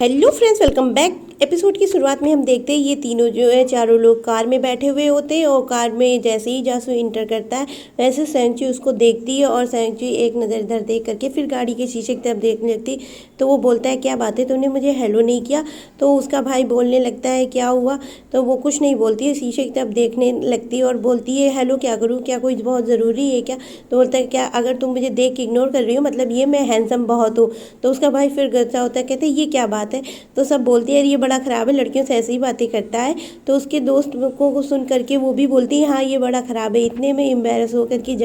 Hello friends, welcome back. Episode की शुरुआत में हम देखते हैं ये तीनों जो है चारों लोग कार में बैठे हुए होते हैं और कार में जैसे ही जासू इंटर करता है वैसे सेंचुई उसको देखती है और सेंचुई एक नज़र इधर देख करके फिर गाड़ी के शीशे की तरफ देखने लगती। तो वो बोलता है क्या बात है, तुमने मुझे हेलो नहीं किया। तो उसका भाई बोलने लगता है क्या हुआ। तो वो कुछ नहीं बोलती है, शीशे की तरफ देखने लगती है और बोलती है हेलो क्या करूँ, क्या कोई बहुत ज़रूरी है क्या। तो बोलता है क्या अगर तुम मुझे देख के इग्नोर कर रही हो मतलब ये मैं हैंडसम बहुत हूँ। तो उसका भाई फिर गुस्सा होता है, कहते हैं ये क्या बात है। तो सब बोलती है ये बड़ा ख़राब है, लड़कियों से ऐसे ही बातें करता है। तो उसके दोस्त को सुन करके वो भी बोलती है हाँ ये बड़ा ख़राब है। इतने में एम्बेरस होकर के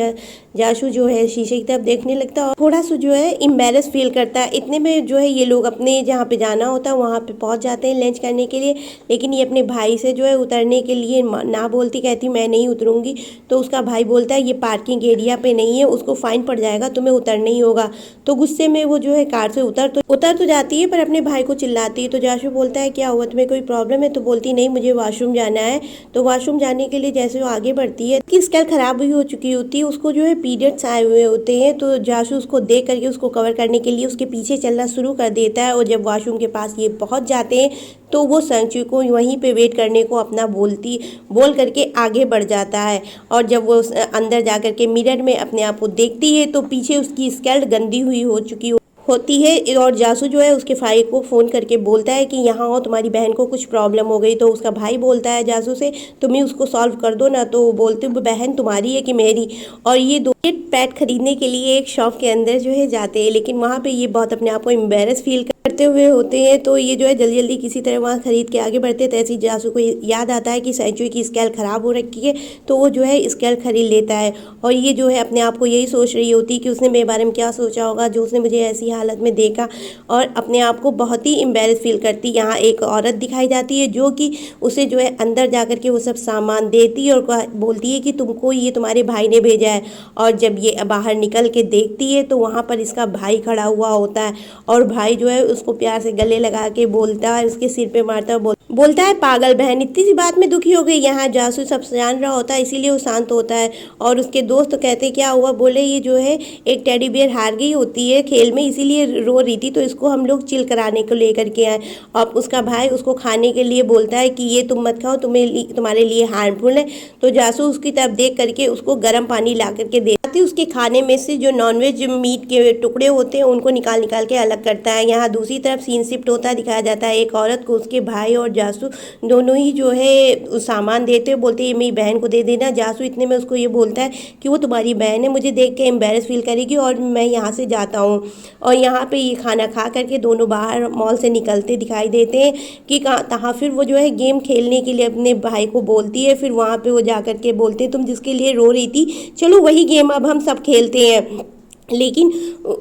जाशू जो है शीशे की तरफ देखने लगता है और थोड़ा सा जो है एम्बेरस फील करता है। इतने में जो है ये लोग अपने जहाँ पे जाना होता है वहाँ पे पहुँच जाते हैं लंच करने के लिए। लेकिन ये अपने भाई से जो है उतरने के लिए ना बोलती, कहती मैं नहीं उतरूँगी। तो उसका भाई बोलता है ये पार्किंग एरिया पे नहीं है, उसको फाइन पड़ जाएगा, तुम्हें उतरना ही होगा। तो गुस्से में वो जो है कार से उतर तो जाती है पर अपने भाई को चिल्लाती है। तो जाशू बोलता है क्या हुआ, तुम्हें कोई प्रॉब्लम है। तो बोलती नहीं मुझे वॉशरूम जाना है। तो वॉशरूम जाने के लिए जैसे वो आगे बढ़ती है कि स्केल खराब हुई हो चुकी होती है, उसको जो है पीरियड्स आए हुए होते हैं। तो जाशू उसको देख करके उसको कवर करने के लिए उसके पीछे चलना शुरू कर देता है और जब वॉशरूम के पास ये पहुंच जाते हैं तो वो सेंचुई को वहीं पे वेट करने को अपना बोल करके आगे बढ़ जाता है। और जब वो अंदर जा करके मिरर में अपने आप को देखती है तो पीछे उसकी स्केल्ट गंदी हुई हो चुकी होती है और जासू जो है उसके भाई को फ़ोन करके बोलता है कि यहाँ आओ, तुम्हारी बहन को कुछ प्रॉब्लम हो गई। तो उसका भाई बोलता है जासू से तुम ही उसको सॉल्व कर दो ना। तो वो बोलते बहन तुम्हारी है कि मेरी। और ये दो पैड खरीदने के लिए एक शॉप के अंदर जो है जाते हैं, लेकिन वहाँ पे ये बहुत अपने आप को एम्बेरस फील करते हुए होते हैं। तो ये जो है जल्दी जल्दी किसी तरह वहाँ खरीद के आगे बढ़ते हैं। तैसे ही जासू को याद आता है कि सेंचुई की स्केल ख़राब हो रखी है। तो वो जो है स्केल खरीद लेता है और ये जो है अपने आप को यही सोच रही होती है कि उसने मेरे बारे में क्या सोचा होगा जो उसने मुझे ऐसी हालत में देखा। और अपने आप को बहुत ही एम्बेरस फील करती। यहाँ एक औरत दिखाई जाती है जो कि उसे जो है अंदर जा कर के वो सब सामान देती है और बोलती है कि तुमको ये तुम्हारे भाई ने भेजा है। और जब ये बाहर निकल के देखती है तो वहाँ पर इसका भाई खड़ा हुआ होता है और भाई जो है उसको प्यार से गले लगा के बोलता है, उसके सिर पे मारता है, बोलता है पागल बहन, इतनी सी बात में दुखी हो गई। यहाँ जासू सब जान रहा होता है इसीलिए वो शांत होता है। और उसके दोस्त तो कहते क्या हुआ, बोले ये जो है एक टेडी बियर हार गई होती है खेल में इसीलिए रो रही थी, तो इसको हम लोग चिल कराने को लेकर के आए। और उसका भाई उसको खाने के लिए बोलता है कि ये तुम मत खाओ, तुम्हारे लिए हार्मफुल है। तो जासू उसकी तरफ देख करके उसको गर्म पानी ला करके देती, उसके खाने में से जो नॉनवेज मीट के टुकड़े होते हैं उनको निकाल निकाल के अलग करता है। यहाँ दूसरी तरफ सीन शिफ्ट होता दिखाया जाता है, एक औरत को उसके भाई और जासू दोनों ही जो है सामान देते हैं, बोलते हैं मेरी बहन को दे देना। जासू इतने में उसको ये बोलता है कि वो तुम्हारी बहन है, मुझे देख के एम्बेरस फील करेगी और मैं यहाँ से जाता हूँ। और यहाँ पे ये खाना खा करके दोनों बाहर मॉल से निकलते दिखाई देते हैं कि कहाँ फिर वो जो है गेम खेलने के लिए अपने भाई को बोलती है। फिर वहाँ पे वो जा करके बोलते हैं तुम जिसके लिए रो रही थी चलो वही गेम अब हम सब खेलते हैं। लेकिन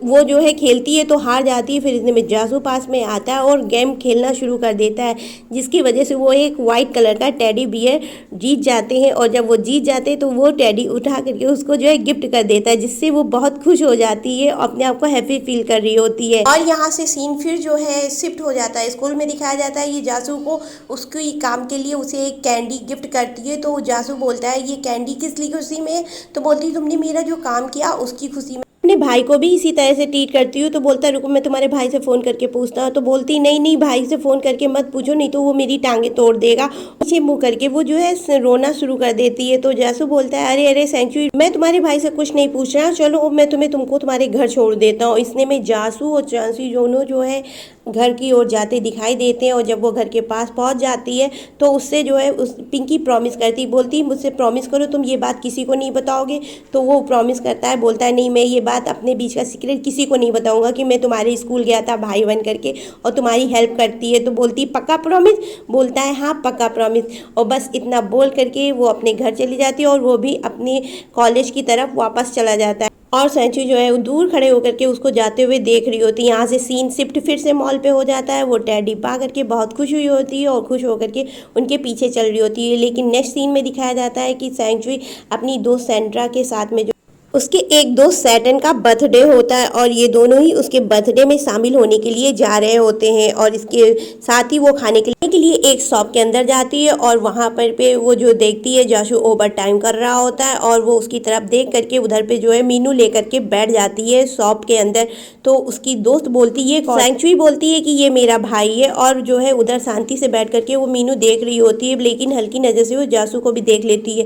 वो जो है खेलती है तो हार जाती है। फिर इतने में जासू पास में आता है और गेम खेलना शुरू कर देता है जिसकी वजह से वो एक वाइट कलर का टेडी बियर जीत जाते हैं। और जब वो जीत जाते हैं तो वो टेडी उठा करके उसको जो है गिफ्ट कर देता है जिससे वो बहुत खुश हो जाती है, अपने आप को हैप्पी फील कर रही होती है। और यहाँ से सीन फिर जो है शिफ्ट हो जाता है, स्कूल में दिखाया जाता है ये जासू को उसकी काम के लिए उसे एक कैंडी गिफ्ट करती है। तो जासू बोलता है ये कैंडी किस लिए खुशी में है। तो बोलती है तुमने मेरा जो काम किया उसकी खुशी में। अपने भाई को भी इसी तरह से ट्रीट करती हूँ। तो बोलता है रुको मैं तुम्हारे भाई से फ़ोन करके पूछता हूँ। तो बोलती नहीं नहीं भाई से फ़ोन करके मत पूछो नहीं तो वो मेरी टांगे तोड़ देगा। पीछे मुँह करके वो जो है रोना शुरू कर देती है। तो जासू बोलता है अरे अरे सेंचुरी मैं तुम्हारे भाई से कुछ नहीं पूछ रहा, चलो मैं तुमको तुम्हारे घर छोड़ देता हूँ। इसने में जासू और चांसी दोनों जो है घर की ओर जाते दिखाई देते हैं। और जब वो घर के पास पहुंच जाती है तो उससे जो है उस पिंकी प्रॉमिस करती, बोलती मुझसे प्रॉमिस करो तुम ये बात किसी को नहीं बताओगे। तो वो प्रॉमिस करता है, बोलता है नहीं मैं ये बात अपने बीच का सीक्रेट किसी को नहीं बताऊंगा कि मैं तुम्हारे स्कूल गया था भाई बन करके और तुम्हारी हेल्प करती है। तो बोलती पक्का प्रॉमिस। बोलता है हाँ पक्का प्रॉमिस। और बस इतना बोल करके वो अपने घर चली जाती है और वो भी अपने कॉलेज की तरफ वापस चला जाता है। और सेंचुई जो है वो दूर खड़े होकर के उसको जाते हुए देख रही होती है। यहाँ से सीन शिफ्ट फिर से मॉल पे हो जाता है। वो टेडी पा करके बहुत खुश हुई होती है और खुश होकर के उनके पीछे चल रही होती है। लेकिन नेक्स्ट सीन में दिखाया जाता है कि सेंचुई अपनी दोस्त सेंड्रा के साथ में जो उसके एक दोस्त सैटर्न का बर्थडे होता है और ये दोनों ही उसके बर्थडे में शामिल होने के लिए जा रहे होते हैं और इसके साथ ही वो खाने के लिए एक शॉप के अंदर जाती है और वहाँ पर पे वो जो देखती है जाशु ओवर टाइम कर रहा होता है और वो उसकी तरफ देख करके उधर पे जो है मीनू लेकर के बैठ जाती है शॉप के अंदर। तो उसकी दोस्त बोलती है, सैंक्चुई बोलती है कि ये मेरा भाई है और जो है उधर शांति से बैठ करके वो मीनू देख रही होती है, लेकिन हल्की नज़र से वो जासू को भी देख लेती है।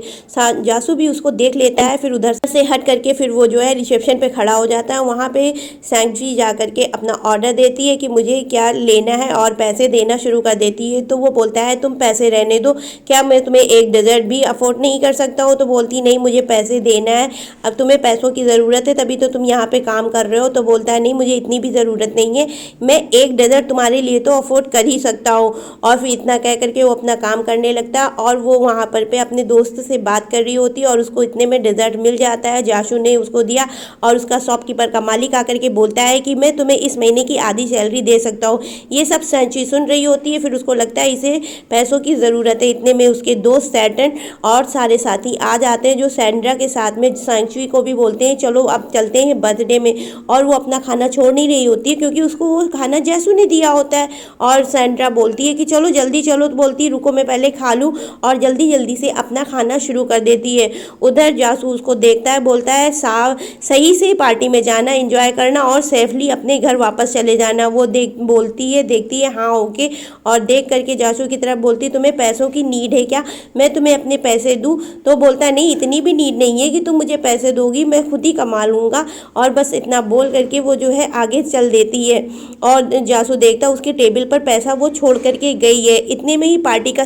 जासू भी उसको देख लेता है। फिर उधर से हट करके फिर वो जो है रिसेप्शन पे खड़ा हो जाता है। वहाँ पे सैंक्चुई जा करके अपना ऑर्डर देती है कि मुझे क्या लेना है और पैसे देना शुरू कर देती है। तो वो बोलता है तुम पैसे रहने दो, क्या मैं तुम्हें एक डेजर्ट भी अफोर्ड नहीं कर सकता हूँ। तो बोलती नहीं, मुझे पैसे देना है, अब तुम्हें पैसों की ज़रूरत है तभी तो तुम यहाँ पे काम कर रहे हो। तो बोलता है नहीं, मुझे इतनी भी ज़रूरत नहीं है, मैं एक डेजर्ट तुम्हारे लिए तो अफोर्ड कर ही सकता हूँ। और फिर इतना कह करके वो अपना काम करने लगता है और वो वहाँ पर पे अपने दोस्त से बात कर रही होती है और उसको इतने में डेजर्ट मिल जाता है। जाशु ने उसको दिया और उसका शॉपकीपर का मालिक आकर के बोलता है कि मैं तुम्हें इस महीने की आधी सैलरी दे सकता हूँ। ये सब सैंक्चुई सुन रही होती है। फिर उसको लगता है इसे पैसों की ज़रूरत है। इतने में उसके दोस्त सैटर्न और सारे साथी आ जाते हैं जो सैंड्रा के साथ में सैंक्चुई को भी बोलते हैं चलो अब चलते हैं बर्थडे में। और वो अपना खाना छोड़ नहीं रही होती है क्योंकि उसको वो खाना जैसू ने दिया होता है। और सैंड्रा बोलती है कि चलो जल्दी चलो, तो बोलती है रुको मैं पहले खा लूँ और जल्दी जल्दी से अपना खाना शुरू कर देती है। उधर जासू उसको देखता है, बोलता है सही से पार्टी में जाना, एंजॉय करना और सेफली अपने घर वापस चले जाना। वो देखती है हाँ ओके। और देख करके जासू की तरफ बोलती है तुम्हें पैसों की नीड है क्या, मैं तुम्हें अपने पैसे दूँ। तो बोलता है नहीं, इतनी भी नीड नहीं है कि तुम मुझे पैसे दोगी, मैं खुद ही कमा लूँगा। और बस इतना बोल करके वो जो है आगे चल देती है। और जासू देखता उसके टेबल पर पैसा वो छोड़ करके गई है। इतने में ही पार्टी का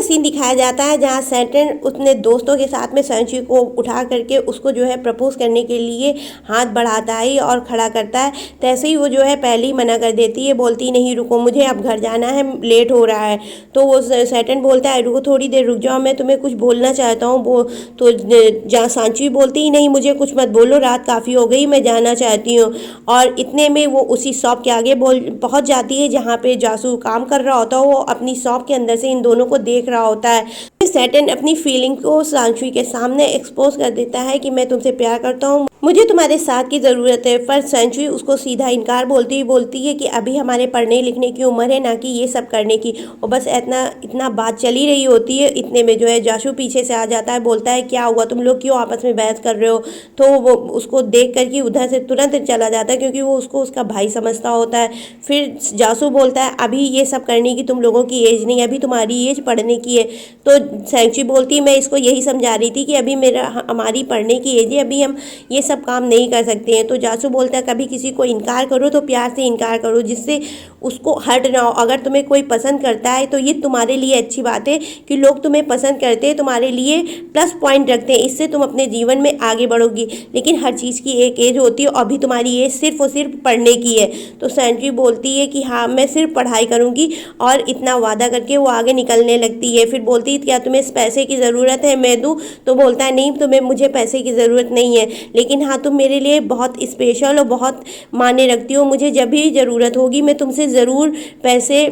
सीन दिखाया जाता है जहाँ सैटर्न अपने दोस्तों के साथ में सैंक्चुई को उठा करके उसको जो है प्रपोज करने के लिए हाथ बढ़ाता है और खड़ा करता है। तैसे ही वो जो है पहले ही मना कर देती है, बोलती नहीं रुको, मुझे अब घर जाना है, लेट हो रहा है। तो वो सैटर्न बोलता है रुको, थोड़ी देर रुक जाओ, मैं तुम्हें कुछ बोलना चाहता हूँ। वो तो जहाँ सैंक्चुई बोलती ही नहीं, मुझे कुछ मत बोलो, रात काफ़ी हो गई, मैं जाना चाहती हूँ। और इतने में वो उसी शॉप के आगे पहुँच जाती है जहाँ पे जासू काम कर रहा होता है। वो अपनी शॉप के अंदर से इन दोनों को देख रहा होता है। सैटर्न अपनी फीलिंग को सैंक्चुई के सामने एक्सपोज कर देता है कि मैं तुमसे प्यार करता हूँ, मुझे तुम्हारे साथ की ज़रूरत है। पर सैंक्चुई उसको सीधा इनकार बोलती है कि अभी हमारे पढ़ने लिखने की उम्र है, ना कि ये सब करने की। और बस इतना बात चली रही होती है। इतने में जो है जाशु पीछे से आ जाता है, बोलता है क्या हुआ, तुम लोग क्यों आपस में बहस कर रहे हो। तो वो उसको देख करके उधर से तुरंत चला जाता है क्योंकि वो उसको उसका भाई समझता होता है। फिर जासू बोलता है अभी ये सब करने की तुम लोगों की एज नहीं, अभी तुम्हारी एज पढ़ने की है। तो सैंक्चुई बोलती है मैं इसको यही समझा रही थी कि अभी हमारी पढ़ने की एज है, अभी हम ये सब काम नहीं कर सकते हैं। तो जासू बोलता है कभी किसी को इनकार करो तो प्यार से इनकार करो, जिससे उसको हर्ट ना हो। अगर तुम्हें कोई पसंद करता है तो ये तुम्हारे लिए अच्छी बात है कि लोग तुम्हें पसंद करते हैं, तुम्हारे लिए प्लस पॉइंट रखते हैं, इससे तुम अपने जीवन में आगे बढ़ोगी। लेकिन हर चीज़ की एक एज होती है और अभी तुम्हारी एज सिर्फ और सिर्फ पढ़ने की है। तो सैंक्चुई बोलती है कि हाँ मैं सिर्फ पढ़ाई करूँगी और इतना वादा करके वो आगे निकलने लगती है। फिर बोलती है क्या तुम्हें इस पैसे की ज़रूरत है, मैं दूँ। तो बोलता है नहीं, तुम्हें मुझे पैसे की ज़रूरत नहीं है, लेकिन हाँ तुम मेरे लिए बहुत स्पेशल और बहुत मायने रखती हो, मुझे जब भी ज़रूरत होगी मैं तुमसे ज़रूर पैसे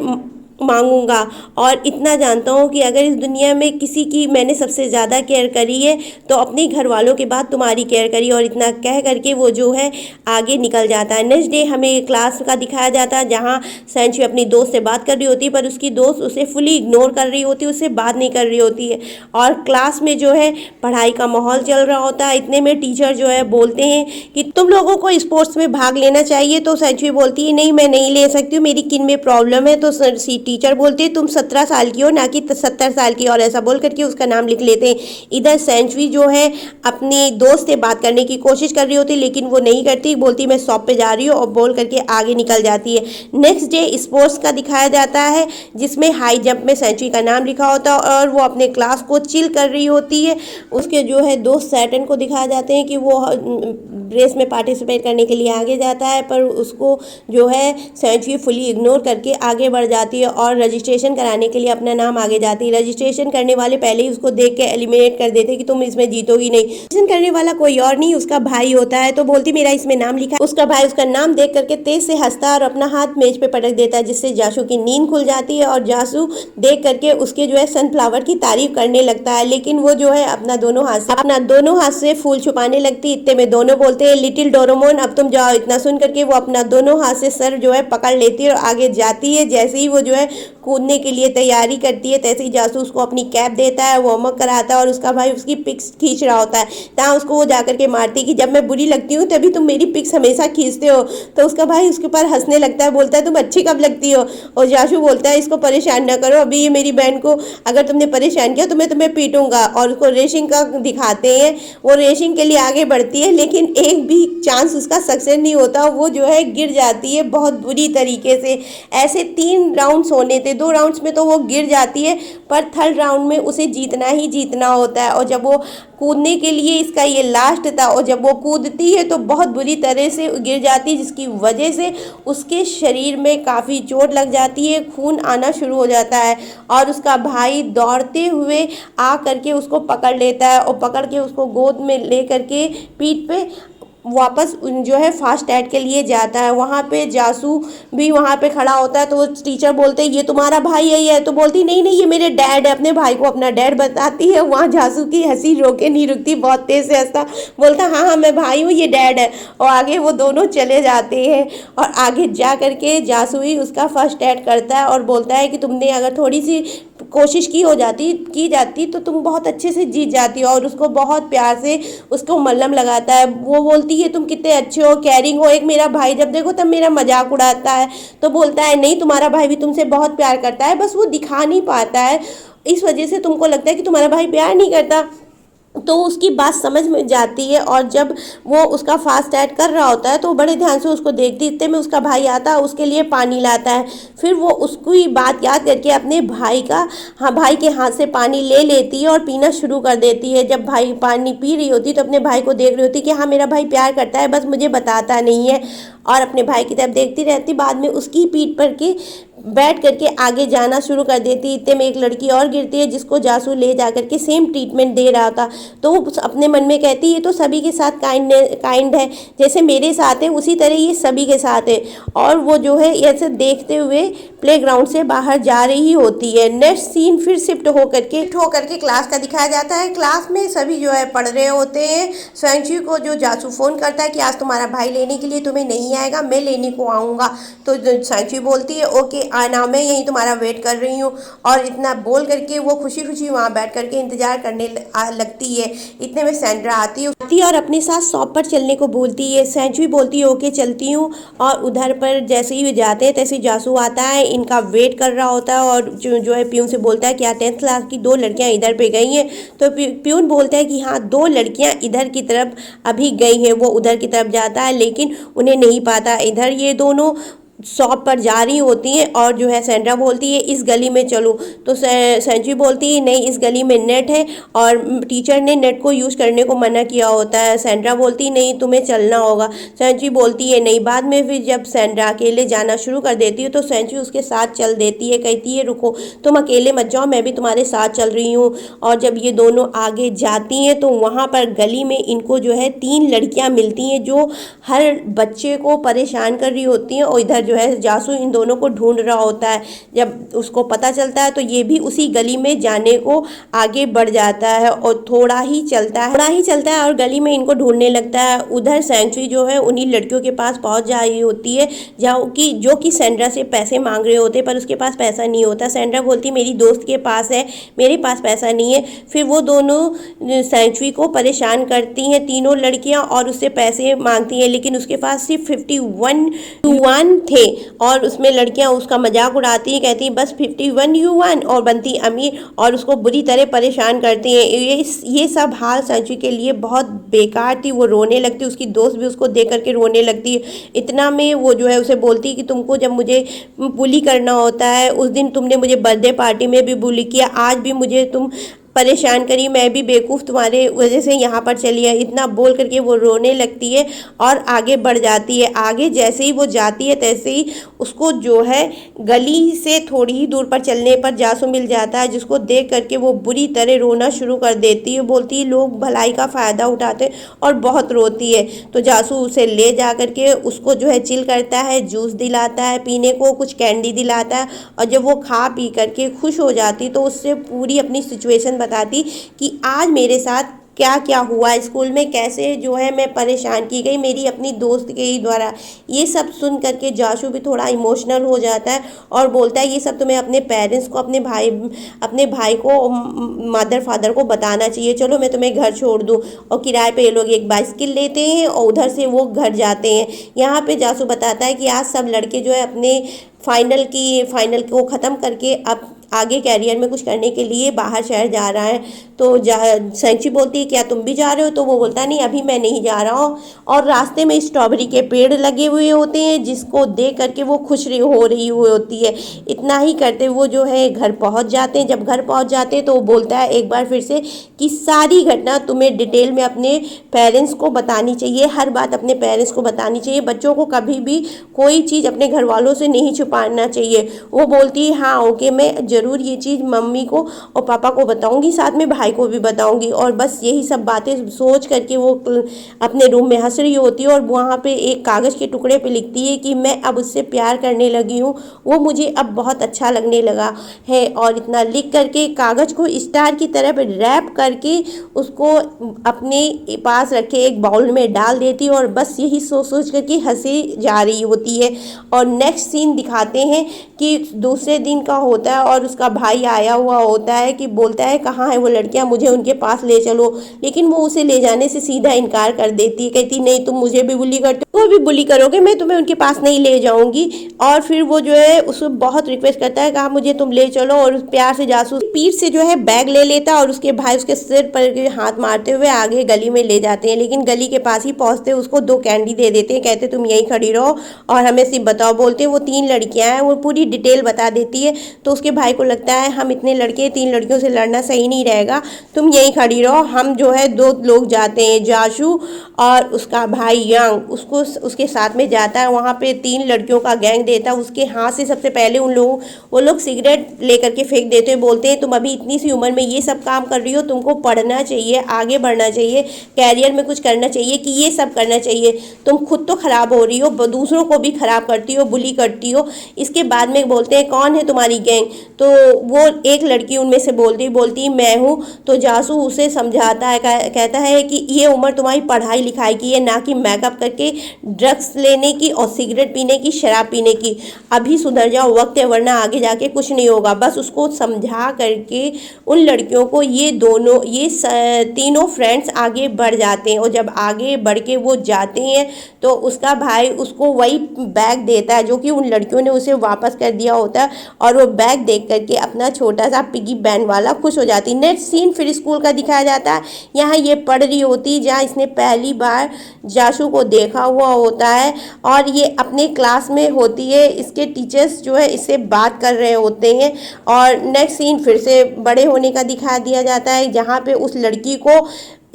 मांगूंगा। और इतना जानता हूँ कि अगर इस दुनिया में किसी की मैंने सबसे ज़्यादा केयर करी है तो अपने घर वालों के बाद तुम्हारी केयर करी। और इतना कह करके वो जो है आगे निकल जाता है। नेक्स्ट डे हमें क्लास का दिखाया जाता है जहाँ सैंक्चुई अपनी दोस्त से बात कर रही होती है, पर उसकी दोस्त उसे फुली इग्नोर कर रही होती है, उससे बात नहीं कर रही होती है। और क्लास में जो है पढ़ाई का माहौल चल रहा होता है। इतने में टीचर जो है बोलते हैं कि तुम लोगों को स्पोर्ट्स में भाग लेना चाहिए। तो सैंक्चुई बोलती है नहीं, मैं नहीं ले सकती हूँ, मेरी किन में प्रॉब्लम है। तो टीचर बोलते हैं तुम 17 साल की हो, ना कि 70 साल की। और ऐसा बोल करके उसका नाम लिख लेते हैं। इधर सैंक्चुई जो है अपनी दोस्त से बात करने की कोशिश कर रही होती है, लेकिन वो नहीं करती, बोलती मैं शॉप पे जा रही हूँ, और बोल करके आगे निकल जाती है। नेक्स्ट डे स्पोर्ट्स का दिखाया जाता है जिसमें हाई जंप में सैंक्चुई का नाम लिखा होता है और वो अपने क्लास को चिल कर रही होती है। उसके जो है दोस्त सैटर्न को दिखाया जाते हैं कि वो रेस में पार्टिसिपेट करने के लिए आगे जाता है, पर उसको जो है सैंक्चुई फुली इग्नोर करके आगे बढ़ जाती है। और रजिस्ट्रेशन कराने के लिए अपना नाम आगे जाती है। रजिस्ट्रेशन करने वाले पहले ही उसको देख के एलिमिनेट कर देते कि तुम इसमें जीतोगी नहीं। रजिस्ट्रेशन करने वाला कोई और नहीं उसका भाई होता है। तो बोलती मेरा इसमें नाम लिखा है। उसका भाई उसका नाम देख करके तेज से हंसता है और अपना हाथ मेज पे पटक देता है, जिससे जासू की नींद खुल जाती है और जासू देख करके उसके जो है सनफ्लावर की तारीफ करने लगता है। लेकिन वो जो है अपना दोनों हाथ से फूल छुपाने लगती। इतने में दोनों बोलते हैं लिटिल डोरेमोन अब तुम जाओ। इतना सुन करके वो अपना दोनों हाथ से सर जो है पकड़ लेती है और आगे जाती है। जैसे ही वो जो है कूदने के लिए तैयारी करती है, तैसे ही जासू उसको अपनी कैप देता है, वार्म अप कराता है और उसका भाई उसकी पिक्स खींच रहा होता है। तहाँ उसको वो जाकर के मारती कि जब मैं बुरी लगती हूँ तभी तुम मेरी पिक्स हमेशा खींचते हो। तो उसका भाई उसके ऊपर हंसने लगता है, बोलता है तुम अच्छी कब लगती हो। और जासू बोलता है इसको परेशान ना करो, अभी ये मेरी बहन को अगर तुमने परेशान किया तो मैं तुम्हें पीटूंगा। और उसको रेसिंग का दिखाते हैं। वो रेसिंग के लिए आगे बढ़ती है लेकिन एक भी चांस उसका सक्सेस नहीं होता। वो जो है गिर जाती है बहुत बुरी तरीके से। ऐसे 3 राउंड्स होने थे, 2 राउंड्स में तो वो गिर जाती है पर थर्ड राउंड में उसे जीतना ही जीतना होता है। और जब वो कूदने के लिए इसका ये लास्ट था और जब वो कूदती है तो बहुत बुरी तरह से गिर जाती है, जिसकी वजह से उसके शरीर में काफ़ी चोट लग जाती है, खून आना शुरू हो जाता है। और उसका भाई दौड़ते हुए आ करके उसको पकड़ लेता है और पकड़ के उसको गोद में ले करके पीठ पे वापस जो है फास्ट एड के लिए जाता है। वहाँ पे जासू भी वहाँ पे खड़ा होता है। तो वो टीचर बोलते हैं ये तुम्हारा भाई है ये। तो बोलती नहीं नहीं ये मेरे डैड है, अपने भाई को अपना डैड बताती है। वहाँ जासू की हंसी रोके नहीं रुकती, बहुत तेज से हंसता, बोलता हाँ हाँ मैं भाई हूँ, ये डैड है। और आगे वो दोनों चले जाते हैं और आगे जा करके जासू ही उसका फर्स्ट एड करता है और बोलता है कि तुमने अगर थोड़ी सी कोशिश की जाती तो तुम बहुत अच्छे से जीत जाती हो। और उसको बहुत प्यार से उसको मल्लम लगाता है। वो बोलती है तुम कितने अच्छे हो, कैरिंग हो, एक मेरा भाई जब देखो तब मेरा मजाक उड़ाता है। तो बोलता है नहीं तुम्हारा भाई भी तुमसे बहुत प्यार करता है, बस वो दिखा नहीं पाता है, इस वजह से तुमको लगता है कि तुम्हारा भाई प्यार नहीं करता। तो उसकी बात समझ में जाती है और जब वो उसका फास्ट ऐड कर रहा होता है तो वो बड़े ध्यान से उसको देखती। इतने में उसका भाई आता है, उसके लिए पानी लाता है। फिर वो उसको ही बात याद करके अपने भाई के हाथ से पानी ले लेती है और पीना शुरू कर देती है। जब भाई पानी पी रही होती तो अपने भाई को देख रही होती कि हाँ मेरा भाई प्यार करता है, बस मुझे बताता नहीं है। और अपने भाई की तरफ देखती रहती। बाद में उसकी पीठ पर के बैठ करके आगे जाना शुरू कर देती। इतने में एक लड़की और गिरती है जिसको जासू ले जा करके सेम ट्रीटमेंट दे रहा था। तो वो अपने मन में कहती ये तो सभी के साथ काइंड है, जैसे मेरे साथ है उसी तरह ये सभी के साथ है। और वो जो है ऐसे देखते हुए प्लेग्राउंड से बाहर जा रही होती है। नेक्स्ट सीन फिर शिफ्ट होकर के क्लास का दिखाया जाता है। क्लास में सभी जो है पढ़ रहे होते हैं। स्वयंशी को जो जासू फ़ोन करता है कि आज तुम्हारा भाई लेने के लिए तुम्हें नहीं आएगा, मैं लेने को आऊँगा। तो स्वयंशी बोलती है ओके आना, मैं यहीं तुम्हारा वेट कर रही हूँ। और इतना बोल करके वो खुशी खुशी वहाँ बैठ करके इंतजार करने लगती है। इतने में सैंड्रा आती है और अपने साथ शॉप पर चलने को बोलती है। स्वयंशी बोलती है ओके चलती हूँ। और उधर पर जैसे ही वे जाते हैं तैसे जासू आता है, इनका वेट कर रहा होता है और जो है प्यून से बोलता है कि 10th क्लास की 2 लड़कियां इधर पे गई हैं। तो प्यून बोलता है कि हाँ 2 लड़कियां इधर की तरफ अभी गई हैं। वो उधर की तरफ जाता है लेकिन उन्हें नहीं पाता। इधर ये दोनों शॉप पर जा रही होती हैं और जो है सैंड्रा बोलती है इस गली में चलो। तो संजू बोलती है नहीं इस गली में नेट है और टीचर ने नेट को यूज़ करने को मना किया होता है। सैंड्रा बोलती है नहीं तुम्हें चलना होगा। संजू बोलती है नहीं। बाद में फिर जब सैंड्रा अकेले जाना शुरू कर देती है तो संजू उसके साथ चल देती है, कहती है रुको तुम अकेले मत जाओ, मैं भी तुम्हारे साथ चल रही हूँ। और जब ये दोनों आगे जाती हैं तो वहाँ पर गली में इनको जो है 3 लड़कियाँ मिलती हैं जो हर बच्चे को परेशान कर रही होती हैं। और इधर जो है जासू इन दोनों को ढूंढ रहा होता है। जब उसको पता चलता है तो ये भी उसी गली में जाने को आगे बढ़ जाता है और थोड़ा ही चलता है और गली में इनको ढूंढने लगता है। उधर सैंक्चुरी जो है उन्हीं लड़कियों के पास पहुंच जा रही होती है जो कि सैंड्रा से पैसे मांग रहे होते पर उसके पास पैसा नहीं होता। सैंड्रा बोलती मेरी दोस्त के पास है, मेरे पास पैसा नहीं है। फिर वो दोनों सैंक्चुरी को परेशान करती हैं तीनों लड़कियां और उससे पैसे मांगती हैं, लेकिन उसके पास सिर्फ 51 युआन थे। और उसमें लड़कियां उसका मजाक उड़ाती हैं, कहती हैं बस 51 युआन और बनती अमीर और उसको बुरी तरह परेशान करती हैं। ये सब हाल संजू के लिए बहुत बेकार थी। वो रोने लगती, उसकी दोस्त भी उसको देख करके रोने लगती है। इतना में वो जो है उसे बोलती कि तुमको जब मुझे बुली करना होता है, उस दिन तुमने मुझे बर्थडे पार्टी में भी बुली किया, आज भी मुझे तुम परेशान करी, मैं भी बेवकूफ़ तुम्हारे वजह से यहाँ पर चली है, इतना बोल करके वो रोने लगती है और आगे बढ़ जाती है। आगे जैसे ही वो जाती है तैसे ही उसको जो है गली से थोड़ी ही दूर पर चलने पर जासू मिल जाता है, जिसको देख करके वो बुरी तरह रोना शुरू कर देती है। बोलती है लोग भलाई का फ़ायदा उठाते हैं, और बहुत रोती है। तो जासू उसे ले जा करके उसको जो है चिल करता है, जूस दिलाता है पीने को, कुछ कैंडी दिलाता है, और जब वो खा पी करके खुश हो जाती तो उससे पूरी अपनी सिचुएशन बताती कि आज मेरे साथ क्या क्या हुआ, स्कूल में कैसे जो है मैं परेशान की गई मेरी अपनी दोस्त के ही द्वारा। ये सब सुन करके जाशू भी थोड़ा इमोशनल हो जाता है और बोलता है ये सब तुम्हें अपने पेरेंट्स को, अपने भाई को, मदर फादर को बताना चाहिए। चलो मैं तुम्हें घर छोड़ दूँ। और किराए पे ये लोग एक बाइसिकल लेते हैं और उधर से वो घर जाते हैं। यहाँ पे जासू बताता है कि आज सब लड़के जो है अपने फाइनल को ख़त्म करके अब आगे कैरियर में कुछ करने के लिए बाहर शहर जा रहा है। तो सैंची बोलती है क्या तुम भी जा रहे हो? तो वो बोलता है नहीं अभी मैं नहीं जा रहा हूँ। और रास्ते में स्ट्रॉबेरी के पेड़ लगे हुए होते हैं, जिसको देख करके वो खुश हो रही हुई होती है। इतना ही करते वो जो है घर पहुँच जाते हैं। जब घर पहुँच जाते हैं तो वो बोलता है एक बार फिर से कि सारी घटना तुम्हें डिटेल में अपने पेरेंट्स को बतानी चाहिए, हर बात अपने पेरेंट्स को बतानी चाहिए। बच्चों को कभी भी कोई चीज़ अपने घर वालों से नहीं छुपाना चाहिए। वो बोलती है हाँ ओके, मैं ज़रूर ये चीज़ मम्मी को और पापा को बताऊंगी, साथ में भाई को भी बताऊंगी। और बस यही सब बातें सोच करके वो अपने रूम में हंस रही होती है और वहाँ पे एक कागज़ के टुकड़े पे लिखती है कि मैं अब उससे प्यार करने लगी हूँ, वो मुझे अब बहुत अच्छा लगने लगा है। और इतना लिख करके कागज़ को स्टार की तरह रैप करके उसको अपने पास रखे एक बाउल में डाल देती है और बस यही सोच करके हंसी जा रही होती है। और नेक्स्ट सीन दिखाते हैं कि दूसरे दिन का होता है और उसका भाई आया हुआ होता है कि बोलता है कहाँ है वो लड़कियाँ, मुझे उनके पास ले चलो। लेकिन वो उसे ले जाने से सीधा इनकार कर देती है, कहती नहीं तुम मुझे भी बुली करते हो, वो भी बुली करोगे, मैं तुम्हें उनके पास नहीं ले जाऊंगी। और फिर वो जो है उसको बहुत रिक्वेस्ट करता है कहा मुझे तुम ले चलो, और प्यार से जासूस पीठ से जो है बैग ले लेता और उसके भाई उसके सिर पर हाथ मारते हुए आगे गली में ले जाते हैं। लेकिन गली के पास ही पहुंचते उसको 2 कैंडी दे देते हैं, कहते तुम यहीं खड़ी रहो और हमें सिर्फ बताओ। बोलते वो 3 लड़कियां हैं, वो पूरी डिटेल बता देती है। तो उसके भाई को लगता है हम इतने लड़के 3 लड़कियों से लड़ना सही नहीं रहेगा, तुम यहीं खड़ी रहो। हम जो है 2 लोग जाते हैं, जाशू और उसका भाई यंग उसको उसके साथ में जाता है। वहाँ पे 3 लड़कियों का गैंग देता है, उसके हाथ से सबसे पहले वो लोग सिगरेट लेकर के फेंक देते हैं। बोलते हैं तुम अभी इतनी सी उम्र में ये सब काम कर रही हो, तुमको पढ़ना चाहिए, आगे बढ़ना चाहिए, कैरियर में कुछ करना चाहिए कि ये सब करना चाहिए। तुम खुद तो खराब हो रही हो, दूसरों को भी खराब करती हो, बुली करती हो। इसके बाद में बोलते हैं कौन है तुम्हारी गैंग? तो वो एक लड़की उनमें से बोलती मैं हूँ। तो जासू उसे समझाता है, कहता है कि ये उम्र तुम्हारी पढ़ाई लिखाई की है, ना कि मेकअप करके ड्रग्स लेने की और सिगरेट पीने की, शराब पीने की। अभी सुधर जाओ, वक्त है, वरना आगे जाके कुछ नहीं होगा। बस उसको समझा करके उन लड़कियों को ये तीनों फ्रेंड्स आगे बढ़ जाते हैं। और जब आगे बढ़ के वो जाते हैं तो उसका भाई उसको वही बैग देता है जो कि उन लड़कियों ने उसे वापस कर दिया होता है। और वो बैग देख करके अपना छोटा सा पिगी बैंक वाला खुश हो जाती। नेक्स्ट सीन फिर स्कूल का दिखाया जाता है। यहाँ ये पढ़ रही होती जहाँ इसने पहली बार जाशू को देखा हुआ होता है और ये अपने क्लास में होती है। इसके टीचर्स जो है इससे बात कर रहे होते हैं। और नेक्स्ट सीन फिर से बड़े होने का दिखा दिया जाता है, जहाँ पे उस लड़की को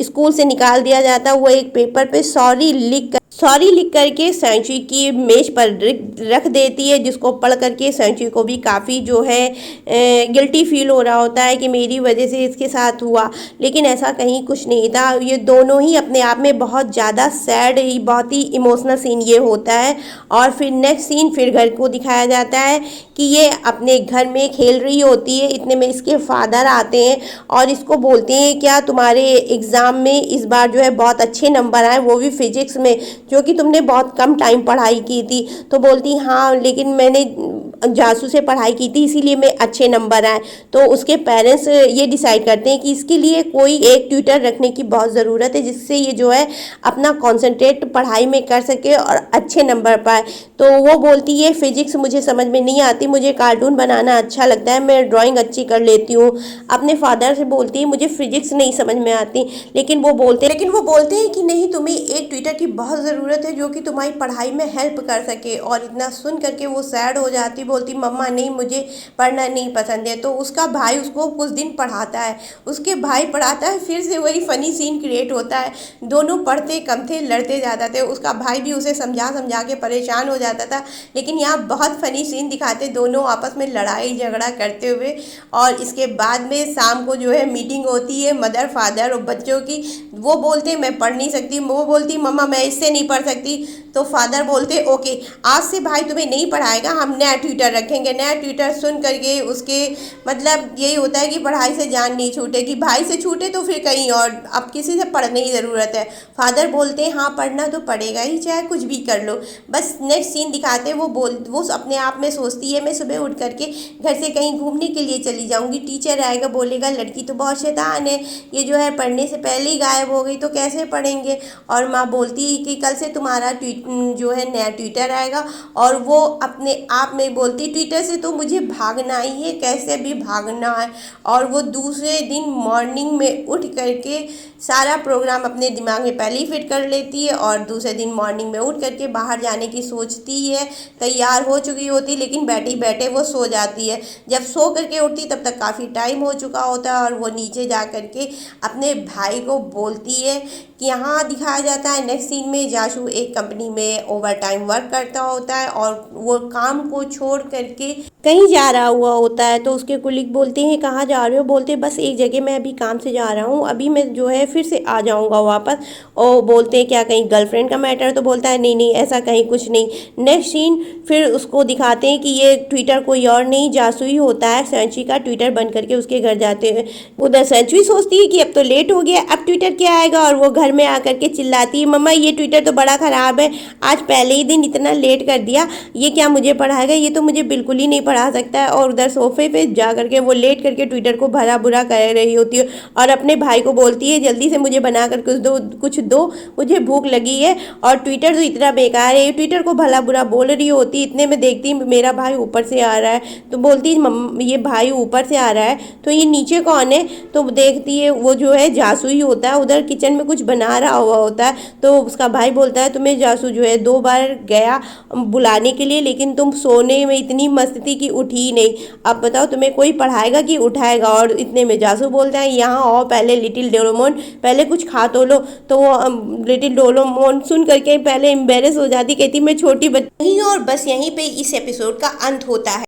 स्कूल से निकाल दिया जाता है। वो एक पेपर पे सॉरी लिख करके सैंची की मेज पर रख देती है, जिसको पढ़ करके सैंची को भी काफ़ी जो है गिल्टी फील हो रहा होता है कि मेरी वजह से इसके साथ हुआ। लेकिन ऐसा कहीं कुछ नहीं था। ये दोनों ही अपने आप में बहुत ज़्यादा सैड, बहुत ही इमोशनल सीन ये होता है। और फिर नेक्स्ट सीन फिर घर को दिखाया जाता है कि ये अपने घर में खेल रही होती है। इतने में इसके फादर आते हैं और इसको बोलते हैं क्या तुम्हारे एग्ज़ाम में इस बार जो है बहुत अच्छे नंबर आए, वो भी फिजिक्स में, जो कि तुमने बहुत कम टाइम पढ़ाई की थी। तो बोलती हाँ लेकिन मैंने जासू से पढ़ाई की थी इसीलिए मैं अच्छे नंबर आए। तो उसके पेरेंट्स ये डिसाइड करते हैं कि इसके लिए कोई एक ट्यूटर रखने की बहुत ज़रूरत है, जिससे ये जो है अपना कॉन्सेंट्रेट पढ़ाई में कर सके और अच्छे नंबर पाए। तो वो बोलती है फिजिक्स मुझे समझ में नहीं आती, मुझे कार्टून बनाना अच्छा लगता है, मैं ड्राइंग अच्छी कर लेती हूँ। अपने फादर से बोलती है मुझे फिजिक्स नहीं समझ में आती। लेकिन वो बोलते हैं कि नहीं, तुम्हें एक ट्यूटर की बहुत ज़रूरत है जो कि तुम्हारी पढ़ाई में हेल्प कर सके। और इतना सुन करके वो सैड हो जाती, बोलती मम्मा नहीं, मुझे पढ़ना नहीं पसंद है। तो उसका भाई उसको कुछ दिन पढ़ाता है, उसके भाई पढ़ाता है, फिर से वही फ़नी सीन क्रिएट होता है। दोनों पढ़ते कम थे, लड़ते ज़्यादा थे। उसका भाई भी उसे समझा समझा के परेशान हो जाता था। लेकिन यहाँ बहुत फ़नी सीन दिखाते, दोनों आपस में लड़ाई झगड़ा करते हुए। और इसके बाद में शाम को जो है मीटिंग होती है मदर फादर और बच्चों की। वो बोलते मैं पढ़ नहीं सकती, वो बोलती मम्मा मैं इससे नहीं पढ़ सकती। तो फादर बोलते ओके, आज से भाई तुम्हें नहीं पढ़ाएगा, हम नया ट्यूटर रखेंगे। नया ट्यूटर सुन करके उसके मतलब यही होता है कि पढ़ाई से जान नहीं छूटेगी, भाई से छूटे तो फिर कहीं और, अब किसी से पढ़ने की ज़रूरत है। फादर बोलते हैं हाँ पढ़ना तो पड़ेगा ही, चाहे कुछ भी कर लो। बस नेक्स्ट सीन दिखाते वो अपने आप में सोचती है मैं सुबह उठ करके घर से कहीं घूमने के लिए चली जाऊंगी। टीचर आएगा बोलेगा लड़की तो बहुत शैतान है, ये जो है पढ़ने से पहले ही गायब हो गई तो कैसे पढ़ेंगे। और माँ बोलती है कि कल से तुम्हारा जो है नया ट्यूटर आएगा। और वो अपने आप में बोलती ट्यूटर से तो मुझे भागना ही है, कैसे भी भागना है। और वो दूसरे दिन मॉर्निंग में उठ करके सारा प्रोग्राम अपने दिमाग में पहले ही फिट कर लेती है। और दूसरे दिन मॉर्निंग में उठ करके बाहर जाने की सोचती है, तैयार हो चुकी होती, लेकिन बैठे बैठे वो सो जाती है। जब सो करके उठती तब तक काफ़ी टाइम हो चुका होता है। और वो नीचे जा करके अपने भाई को बोलती है कि यहाँ दिखाया जाता है नेक्स्ट सीन में जाशु एक कंपनी में ओवर टाइम वर्क करता होता है और वो काम को छोड़ करके कहीं जा रहा हुआ होता है। तो उसके कुलीग बोलते हैं कहाँ जा रहे हो, बोलते बस एक जगह मैं अभी काम से जा रहा हूँ, अभी मैं जो है फिर से आ जाऊँगा वापस। और बोलते हैं क्या कहीं गर्लफ्रेंड का मैटर, तो बोलता है नहीं नहीं ऐसा कहीं कुछ नहीं। नेक्स्ट सीन फिर उसको दिखाते हैं कि ये ट्विटर कोई और नहीं जासू ही होता है, सेंचुरी का ट्विटर बन करके उसके घर जाते हैं। उधर सेंचुरी सोचती है कि अब तो लेट हो गया, अब ट्विटर क्या आएगा। और वो घर में आकर के चिल्लाती है मम्मा ये ट्विटर तो बड़ा ख़राब है, आज पहले ही दिन इतना लेट कर दिया, ये क्या मुझे पढ़ाएगा, ये तो मुझे बिल्कुल ही नहीं पढ़ा सकता है। और उधर सोफे पे जा करके वो लेट करके ट्विटर को भला बुरा कर रही होती है और अपने भाई को बोलती है जल्दी से मुझे बना कर कुछ दो, मुझे भूख लगी है। और ट्विटर तो इतना बेकार है, ट्विटर को भला बुरा बोल रही होती, इतने में देखती मेरा भाई ऊपर से आ रहा है। तो बोलती ये भाई ऊपर से आ रहा है तो ये नीचे कौन है। तो देखती है वो जो है जासू ही होता है, उधर किचन में कुछ बना रहा हुआ होता है। तो उसका भाई बोलता है तुम्हें जासू जो है 2 बार गया बुलाने के लिए, लेकिन तुम सोने में इतनी मस्त थी कि उठी ही नहीं, अब बताओ तुम्हें कोई पढ़ाएगा कि उठाएगा। और इतने में जासू बोलता है यहाँ आओ पहले लिटिल डोरेमोन, पहले कुछ खा तो लो। तो वो लिटिल डोरेमोन सुन करके पहले एम्बेरस हो जाती, कहती मैं छोटी बच्ची। और बस यहीं पे इस एपिसोड का अंत होता है।